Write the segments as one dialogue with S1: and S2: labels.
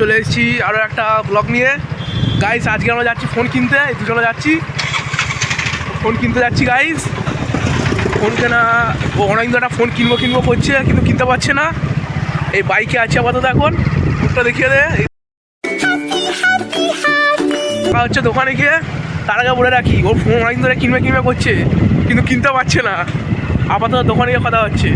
S1: চলে এসেছি আরও একটা ব্লগ নিয়ে। গাইস আজকে আমরা যাচ্ছি ফোন কিনতে, দুজনে যাচ্ছি ফোন কিনতে যাচ্ছি গাইস। ফোন কেনা ও অনেকদিন একটা ফোন কিনবো করছে কিন্তু কিনতে পারছে না। এই বাইকে আছে আপাতত, এখন মুখটা দেখিয়ে দে হচ্ছে দোকানে গিয়ে। তার আগে বলে রাখি ওর ফোন অনেকদিন ধরে কিনবে করছে কিন্তু কিনতে পারছে না। আপাতত দোকানে গিয়ে কথা হচ্ছে।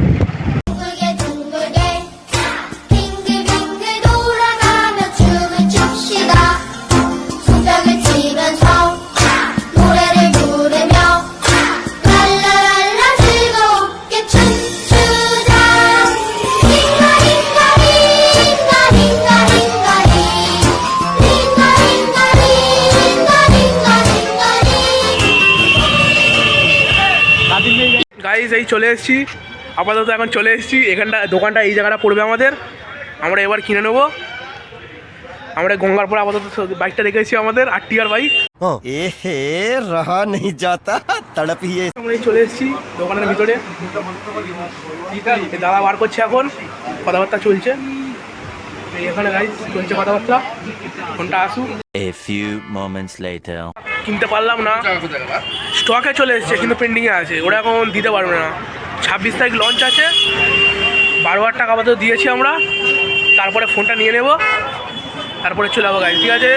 S1: গাইজ এই চলে এসেছি আপাতত, এখন চলে এসেছি এখানটা, দোকানটা এই জায়গাটা পড়বে আমাদের। আমরা এবার কিনে নেবো। আমরা গঙ্গার পরে আপাতত বাইকটা রেখেছি আমাদের আরটিআর বাইক।
S2: रहा नहीं जाता तड़प ही है।
S1: আমরা এই চলে এসেছি দোকানের ভিতরে। দাদা বার করছে, এখন কথাবার্তা চলছে এখানে। গাইজ চলছে কথাবার্তা, ফোনটা আসুক।
S3: A few moments later.
S1: কিনতে পারলাম না, স্টকে চলে এসেছে কিন্তু পেন্ডিংয়ে আছে। ওরা এখন দিতে পারবে না। 26 তারিখ লঞ্চ আছে, 12,000 টাকা আপাতত দিয়েছি আমরা। তারপরে ফোনটা নিয়ে নেব, তারপরে চলে যাবো গাড়ি। ঠিক আছে,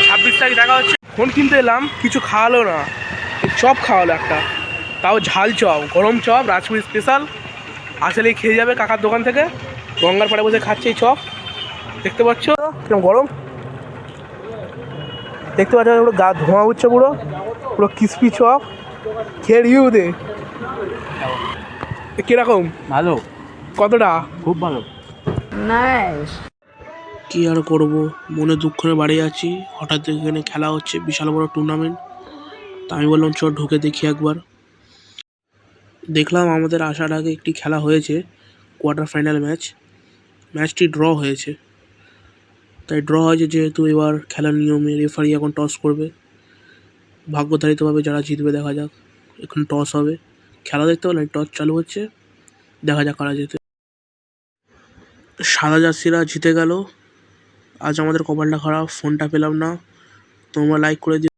S1: 26 তারিখ দেখা হচ্ছে। ফোন কিনতে এলাম, কিছু খাওয়ালো না। চপ খাওয়ালো একটা, তাও ঝাল চপ, গরম চপ, রাজপুরি স্পেশাল। আসলেই খেয়ে যাবে কাকার দোকান থেকে। গঙ্গার পাড়ে বসে খাচ্ছে এই চপ, দেখতে পাচ্ছ কিরকম গরম। দেখতে পাচ্ছ পুরো গা ধোঁয়া উঠছে, পুরো পুরো ক্রিসপি চপ। খেয়ে রিভিউ দে কিরকম।
S4: ভালো,
S1: কতটা?
S4: খুব ভালো।
S1: কি আর করব, মনে দুঃখ নিয়ে বাড়ি আছি। হঠাৎ এখানে খেলা হচ্ছে, বিশাল বড় টুর্নামেন্ট। তা আমি বললাম চল ঢুকে দেখি একবার। দেখলাম আমাদের আসার আগে একটি খেলা হয়েছে, কোয়ার্টার ফাইনাল ম্যাচটি ড্র হয়েছে। তাই ড্র হয়েছে যেহেতু, এবার খেলার নিয়মে রেফারি এখন টস করবে। ভাগ্যধারিতভাবে যারা জিতবে দেখা যাক। এখন টস হবে, খেলা দেখতে পেলাম, টস চালু হচ্ছে, দেখা যাক কারা জিতে। সাদা জার্সিরা জিতে গেল। আজ আমাদের কপালটা খারাপ, ফোনটা পেলাম না। তোমরা লাইক করে দিও।